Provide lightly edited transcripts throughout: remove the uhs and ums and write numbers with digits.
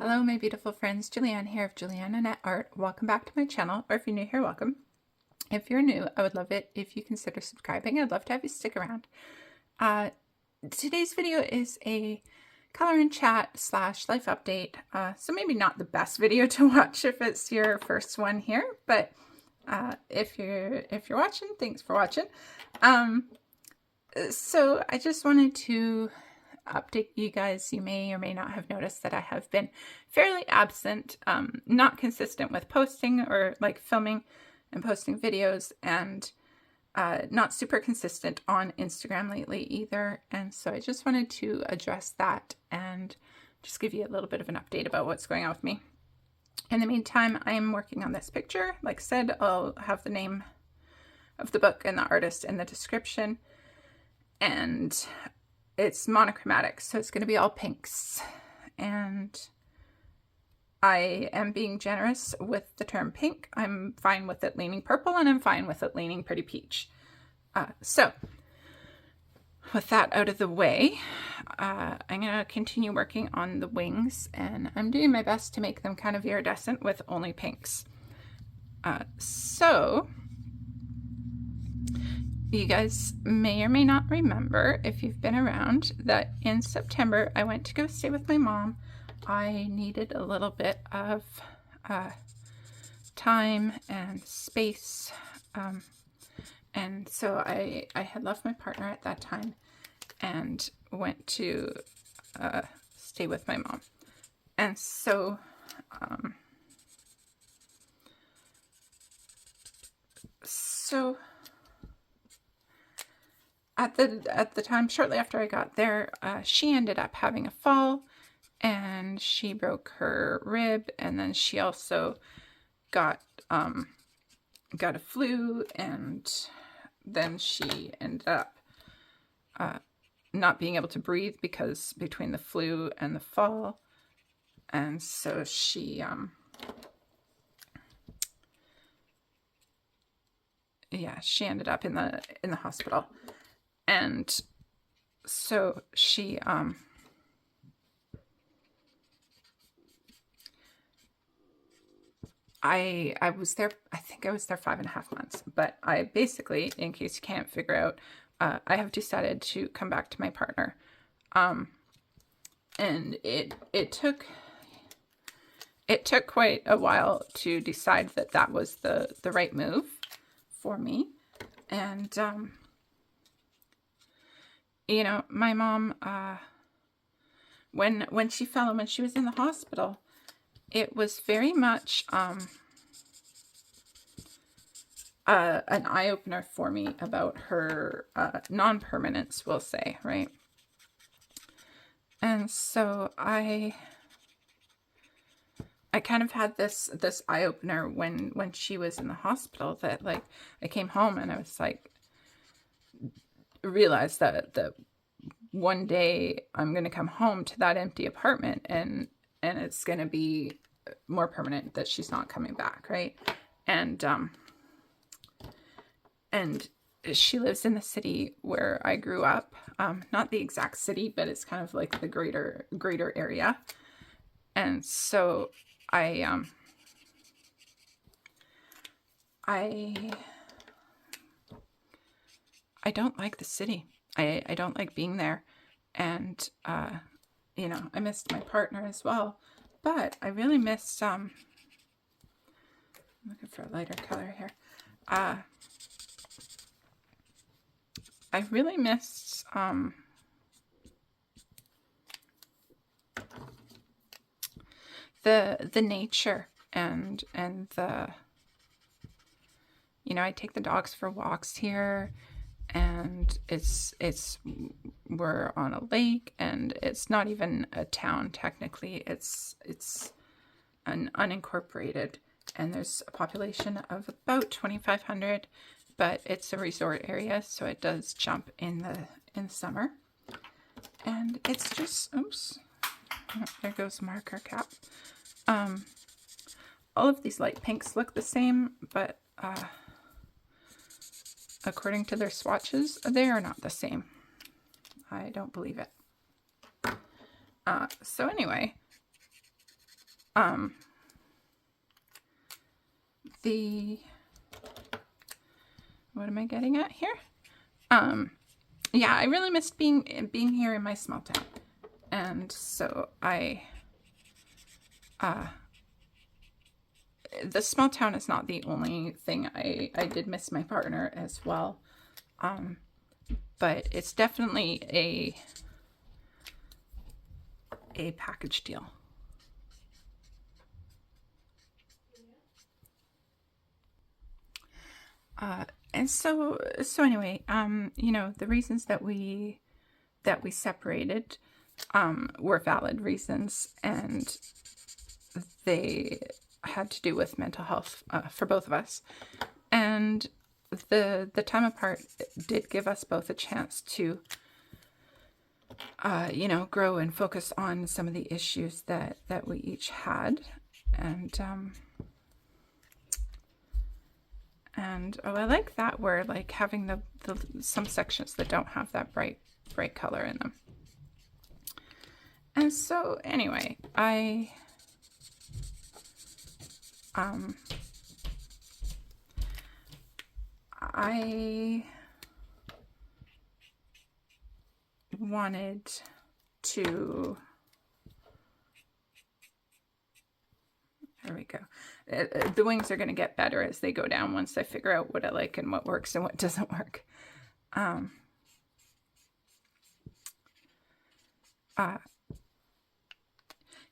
Hello my beautiful friends, Julianne here of Julianne Annette Art. Welcome back to my channel, or if you're new here, welcome. If you're new, I would love it if you consider subscribing. I'd love to have you stick around. Today's video is a color and chat / life update. So maybe not the best video to watch if it's your first one here, but if you're watching, thanks for watching. So I just wanted to update you guys. You may or may not have noticed that I have been fairly absent, not consistent with posting or like filming and posting videos, and not super consistent on Instagram lately either. And so I just wanted to address that and just give you a little bit of an update about what's going on with me. In the meantime, I am working on this picture. Like I said, I'll have the name of the book and the artist in the description. And it's monochromatic, so it's going to be all pinks. And I am being generous with the term pink. I'm fine with it leaning purple, and I'm fine with it leaning pretty peach. So with that out of the way, I'm going to continue working on the wings, and I'm doing my best to make them kind of iridescent with only pinks. So you guys may or may not remember, if you've been around, that in September I went to go stay with my mom. I needed a little bit of time and space, and so I had left my partner at that time and went to stay with my mom. And so at the time, shortly after I got there, she ended up having a fall, and she broke her rib, and then she also got a flu, and then she ended up not being able to breathe because between the flu and the fall, and so she she ended up in the hospital. And so she, I was there, I think I was there 5.5 months, but I basically, in case you can't figure out, I have decided to come back to my partner. And it took quite a while to decide that that was the right move for me. And, you know, my mom, when she fell and when she was in the hospital, it was very much an eye-opener for me about her non-permanence, we'll say, right? And so I kind of had this eye-opener when she was in the hospital, that like I came home and I was like, realized that one day I'm going to come home to that empty apartment, and it's going to be more permanent that she's not coming back, right? And she lives in the city where I grew up, not the exact city, but it's kind of like the greater area. And so I don't like the city. I don't like being there. And, you know, I missed my partner as well. But I really missed, I'm looking for a lighter color here. I really missed, the nature and the, you know, I take the dogs for walks here, and we're on a lake, and it's not even a town technically. It's an unincorporated, and there's a population of about 2,500, but it's a resort area, so it does jump in summer. And it's just, oops, oh, there goes marker cap. All of these light pinks look the same, but according to their swatches, they are not the same. I don't believe it. So anyway, what am I getting at here? Yeah, I really missed being here in my small town. And so the small town is not the only thing. I did miss my partner as well. But it's definitely a package deal. And so anyway, you know, the reasons that we separated were valid reasons, and they had to do with mental health for both of us. And the time apart did give us both a chance to, you know, grow and focus on some of the issues that we each had. And oh, I like that word, like having the some sections that don't have that bright color in them. And so anyway, I wanted to, there we go. The wings are going to get better as they go down once I figure out what I like and what works and what doesn't work.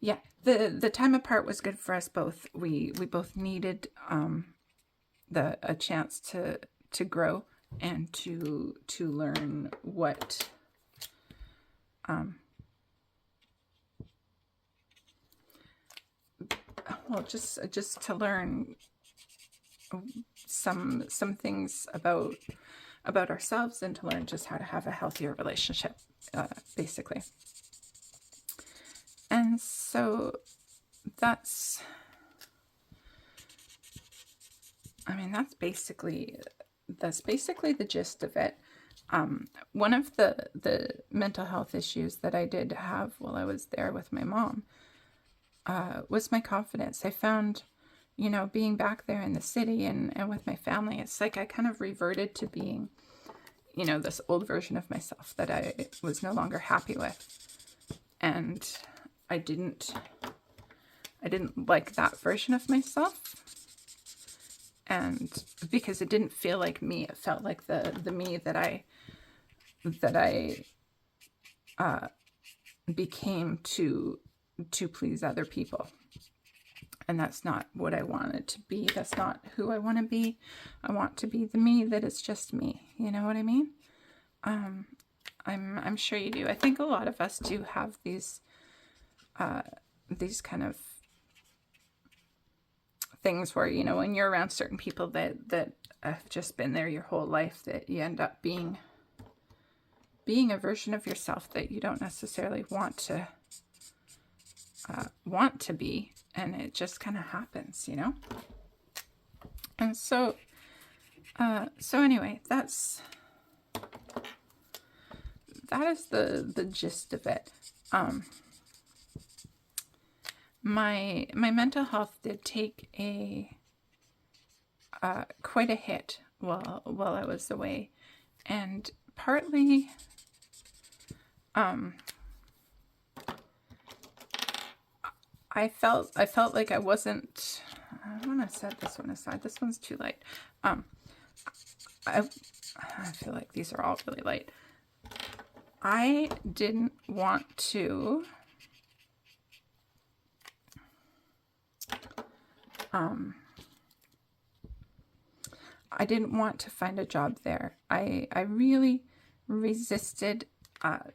Yeah, the time apart was good for us both. We both needed a chance to grow and to learn what well, just to learn some things about ourselves, and to learn just how to have a healthier relationship, basically. And so that's basically the gist of it. One of the mental health issues that I did have while I was there with my mom was my confidence. I found, you know, being back there in the city and with my family, it's like I kind of reverted to being, you know, this old version of myself that I was no longer happy with. And I didn't like that version of myself. And because it didn't feel like me, it felt like the me that I became to please other people. And that's not what I wanted to be. That's not who I want to be. I want to be the me that is just me. You know what I mean? I'm sure you do. I think a lot of us do have these kind of things where, you know, when you're around certain people that have just been there your whole life, that you end up being a version of yourself that you don't necessarily want to be, and it just kind of happens, you know. And so anyway, that is the gist of it. My mental health did take quite a hit while I was away, and partly I felt like I wasn't. I want to set this one aside. This one's too light. I feel like these are all really light. I didn't want to find a job there. I really resisted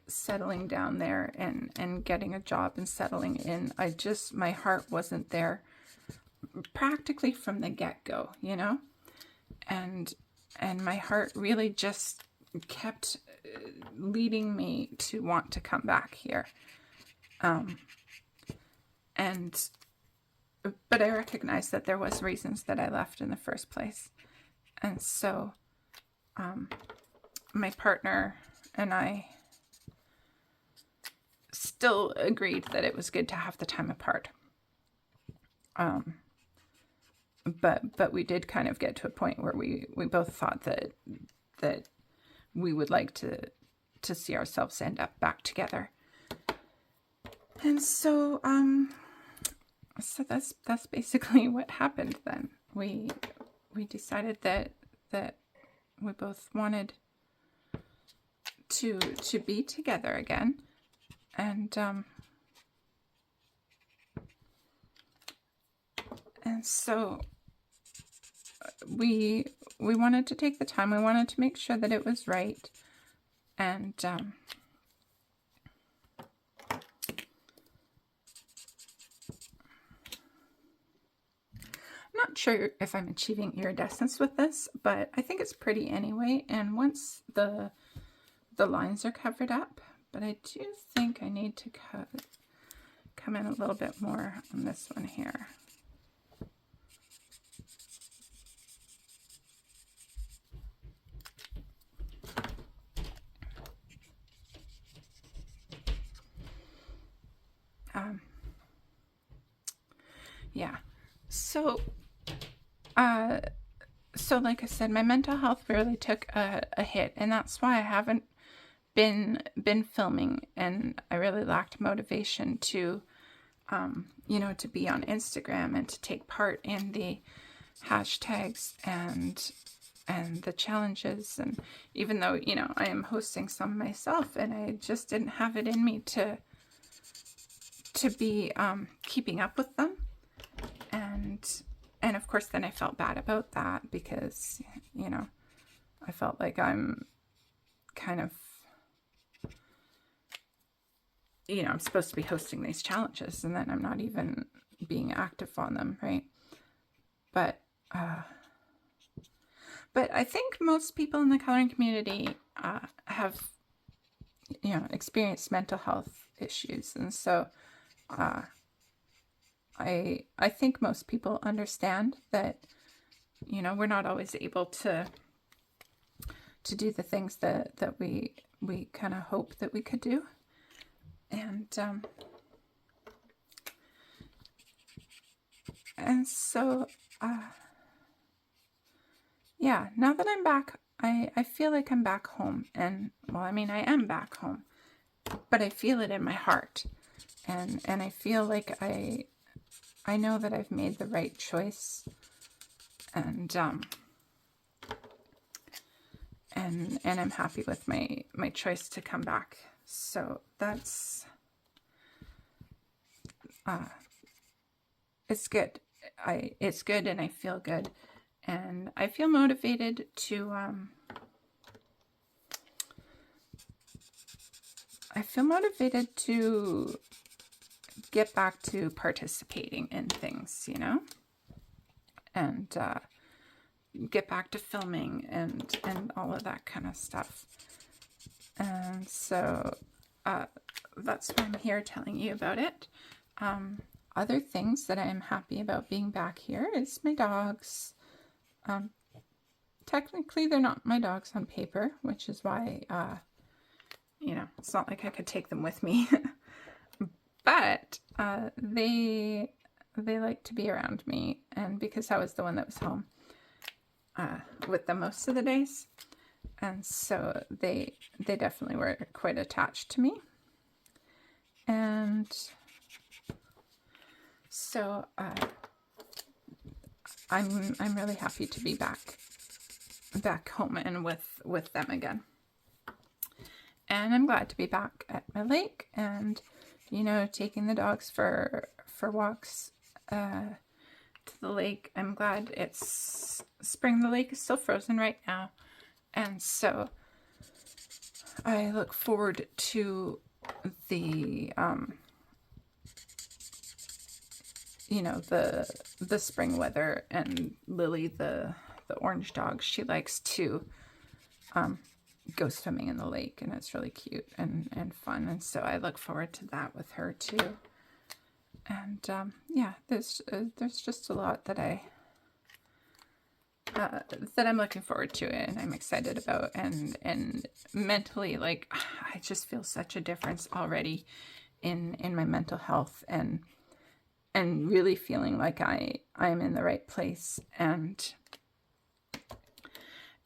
settling down there and getting a job and settling in. My heart wasn't there practically from the get-go, you know? And my heart really just kept leading me to want to come back here. But I recognized that there was reasons that I left in the first place. And so my partner and I still agreed that it was good to have the time apart. But we did kind of get to a point where we both thought that we would like to see ourselves end up back together. And so so that's basically what happened then. We decided that we both wanted to be together again, and so we wanted to take the time. We wanted to make sure that it was right, and I'm not sure if I'm achieving iridescence with this, but I think it's pretty anyway. And once the lines are covered up, but I do think I need to come in a little bit more on this one here. Yeah, so like I said, my mental health really took a hit, and that's why I haven't been filming, and I really lacked motivation to you know, to be on Instagram and to take part in the hashtags and the challenges. And even though, you know, I am hosting some myself, and I just didn't have it in me to be keeping up with them. And of course then I felt bad about that, because, you know, I felt like I'm kind of, you know, I'm supposed to be hosting these challenges, and then I'm not even being active on them, right? But I think most people in the coloring community have, you know, experienced mental health issues, and so I think most people understand that, you know, we're not always able to do the things that we kind of hope that we could do. And so yeah, now that I'm back, I feel like I'm back home. And well, I mean, I am back home, but I feel it in my heart, and I feel like I know that I've made the right choice, and I'm happy with my choice to come back. So that's it's good. It's good, and I feel good, and I feel motivated to get back to participating in things, you know, and get back to filming and all of that kind of stuff. And so that's why I'm here telling you about it. Other things that I am happy about being back here is my dogs. Technically, they're not my dogs on paper, which is why, you know, it's not like I could take them with me. But they like to be around me, and because I was the one that was home with them most of the days, and so they definitely were quite attached to me. And so I'm really happy to be back home and with them again. And I'm glad to be back at my lake, and, you know, taking the dogs for walks to the lake. I'm glad it's spring. The lake is still frozen right now, and so I look forward to the you know, the spring weather. And Lily, the orange dog, she likes to go swimming in the lake, and it's really cute and fun, and so I look forward to that with her too. And yeah, there's just a lot that I'm looking forward to, and I'm excited about, and mentally, like, I just feel such a difference already in my mental health, and really feeling like I'm in the right place. And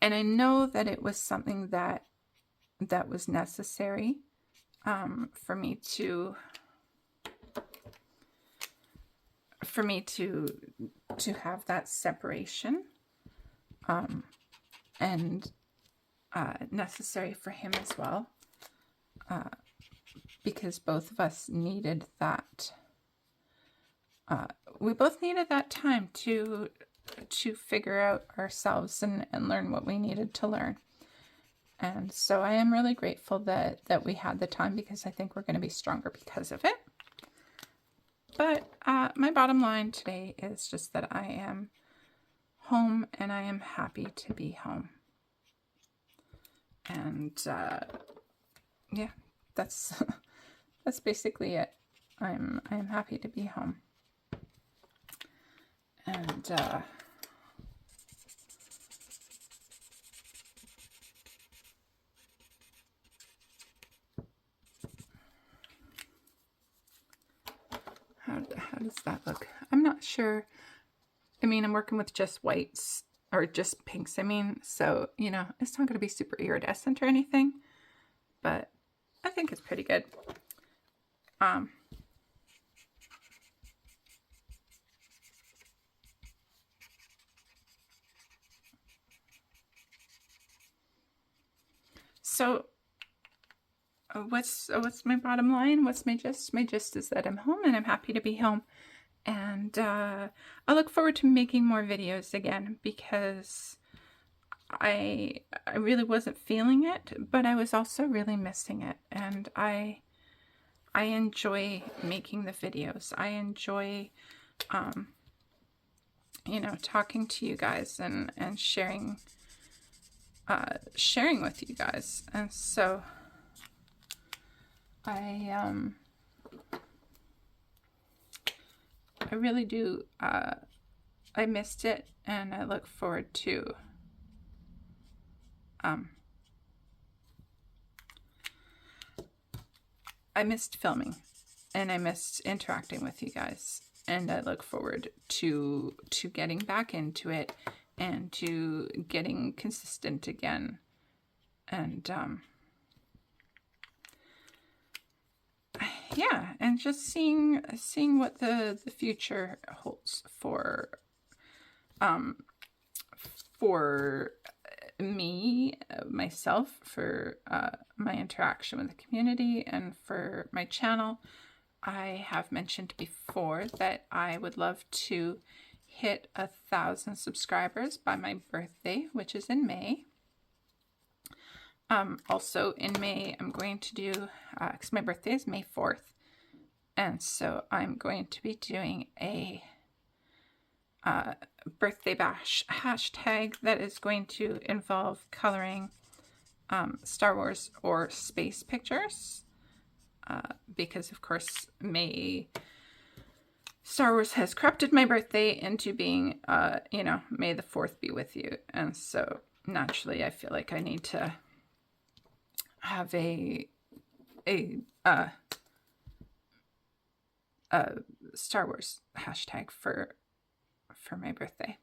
I know that it was something that was necessary for me to have that separation, and necessary for him as well, because both of us needed that. We both needed that time to figure out ourselves and learn what we needed to learn. And so I am really grateful that we had the time, because I think we're going to be stronger because of it. But my bottom line today is just that I am home, and I am happy to be home. And yeah, that's that's basically it. I am happy to be home. And how does that look? I'm not sure. I mean, I'm working with just whites, or just pinks, I mean, so, you know, it's not going to be super iridescent or anything, but I think it's pretty good. So what's my bottom line? What's my gist? My gist is that I'm home, and I'm happy to be home. And I look forward to making more videos again, because I really wasn't feeling it, but I was also really missing it. And I enjoy making the videos. I enjoy, you know, talking to you guys and sharing with you guys. And so I really do, I missed it, and I look forward to I missed filming, and I missed interacting with you guys, and I look forward to getting back into it, and to getting consistent again, and yeah, and just seeing what the future holds for me, myself, for my interaction with the community, and for my channel. I have mentioned before that I would love to hit 1,000 subscribers by my birthday, which is in May. Also in May, I'm going to do, because my birthday is May 4th, and so I'm going to be doing a birthday bash hashtag that is going to involve coloring Star Wars or space pictures, because of course Star Wars has corrupted my birthday into being, you know, May the 4th be with you. And so naturally I feel like I need to have a Star Wars hashtag for my birthday.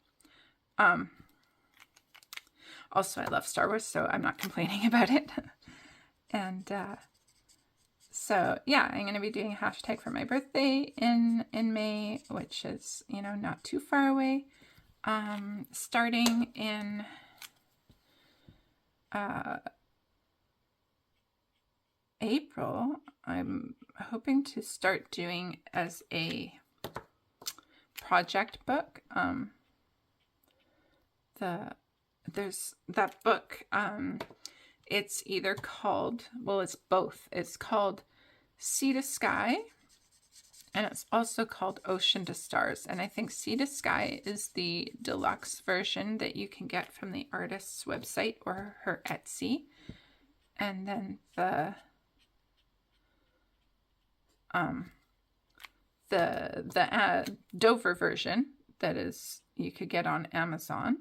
Also, I love Star Wars, so I'm not complaining about it. And so yeah, I'm going to be doing a hashtag for my birthday in May, which is, you know, not too far away. Starting in April, I'm hoping to start doing as a project book. There's that book, it's either called, well, it's both. It's called Sea to Sky, and it's also called Ocean to Stars. And I think Sea to Sky is the deluxe version that you can get from the artist's website or her Etsy. And then the Dover version that is, you could get on Amazon,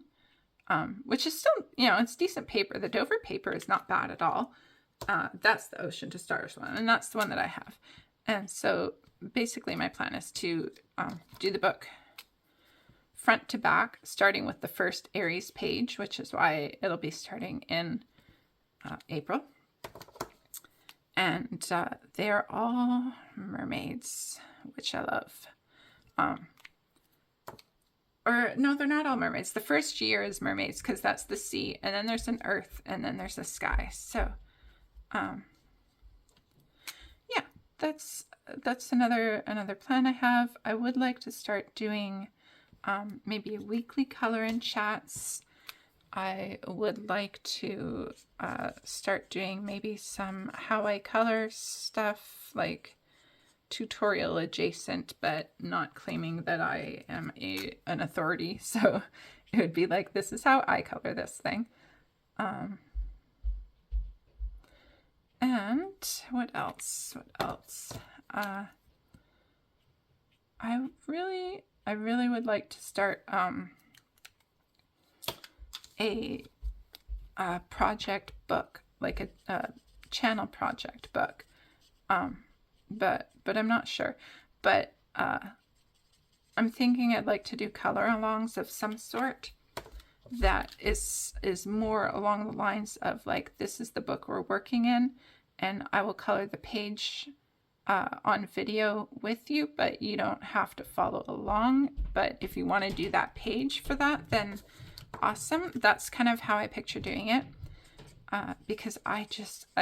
which is still, you know, it's decent paper. The Dover paper is not bad at all. That's the Ocean to Stars one, and that's the one that I have. And so basically my plan is to do the book front to back, starting with the first Aries page, which is why it'll be starting in April. And they're all mermaids, which I love. Or no, they're not all mermaids. The first year is mermaids because that's the sea, and then there's an earth, and then there's a sky. So, yeah, that's another plan I have. I would like to start doing maybe weekly color and chats. I would like to start doing maybe some how I color stuff, like tutorial adjacent, but not claiming that I am an authority. So it would be like, this is how I color this thing. And what else? I really would like to start a project book, like a channel project book. But I'm not sure. But I'm thinking I'd like to do color-alongs of some sort that is more along the lines of like, this is the book we're working in, and I will color the page on video with you, but you don't have to follow along. But if you want to do that page for that, then awesome. That's kind of how I picture doing it, because I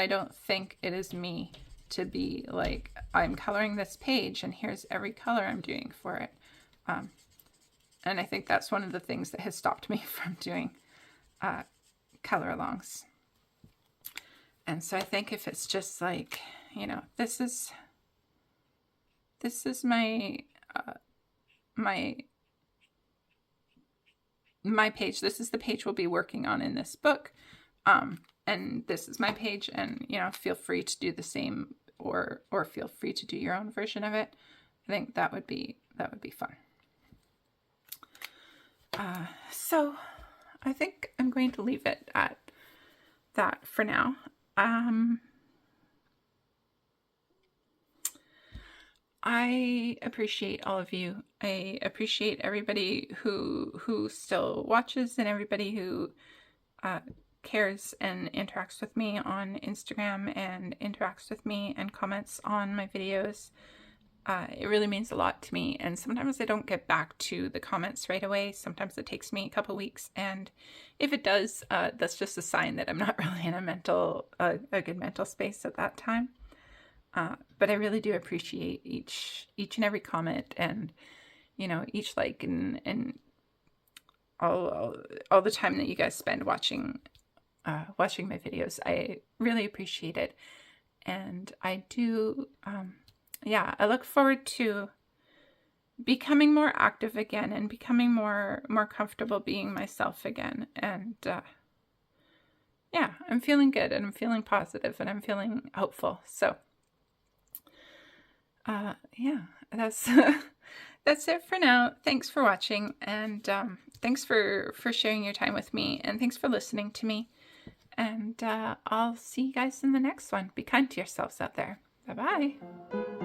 don't think it is me to be like, I'm coloring this page and here's every color I'm doing for it. And I think that's one of the things that has stopped me from doing color alongs. And so I think if it's just like, you know, this is my my page. This is the page we'll be working on in this book. And this is my page, and, you know, feel free to do the same, or feel free to do your own version of it. I think that would be fun. So I think I'm going to leave it at that for now. I appreciate all of you. I appreciate everybody who still watches, and everybody who cares and interacts with me on Instagram, and interacts with me and comments on my videos. It really means a lot to me, and sometimes I don't get back to the comments right away. Sometimes it takes me a couple weeks, and if it does, that's just a sign that I'm not really in a good mental space at that time. But I really do appreciate each and every comment, and, you know, each like, and all the time that you guys spend watching my videos. I really appreciate it, and I do. Yeah, I look forward to becoming more active again, and becoming more comfortable being myself again. And yeah, I'm feeling good, and I'm feeling positive, and I'm feeling hopeful. So yeah, that's that's it for now. Thanks for watching, and thanks for sharing your time with me, and thanks for listening to me. And I'll see you guys in the next one. Be kind to yourselves out there. Bye-bye.